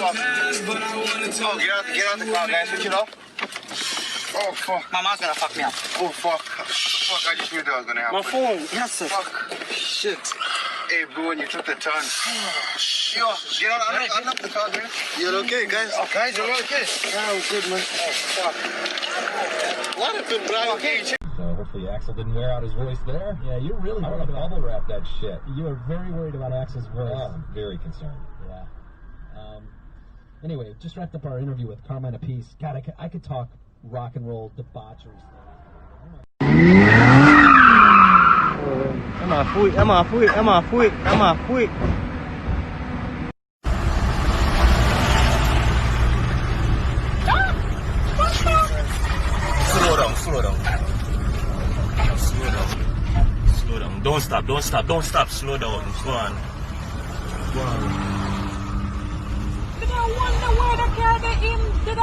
fuck. Oh, get out the car, guys. Switch it off. Oh, fuck. My mom's gonna fuck me up. Oh, fuck. Fuck, I just knew that was gonna happen. My phone. Yes, sir. Fuck. Shit. Hey, bro, when you took the turn. Yo, get out. Unlock the car, man. You're okay, guys? Oh, guys, you're okay? Yeah, I'm good, man. Oh, fuck. What happened, bro? Okay. So hopefully Axel didn't wear out his voice there. Yeah, you're really I would have bubble wrapped that shit. You are very worried about Axel's voice. Oh, I'm very concerned. Yeah. Anyway, just wrapped up our interview with Carmine Apiece. God, I could talk rock and roll debauchery stuff. Slow down. Slow down. Don't stop. Slow down. Go on. I wonder where the car they in. Did I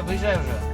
Wyjrzałem, że.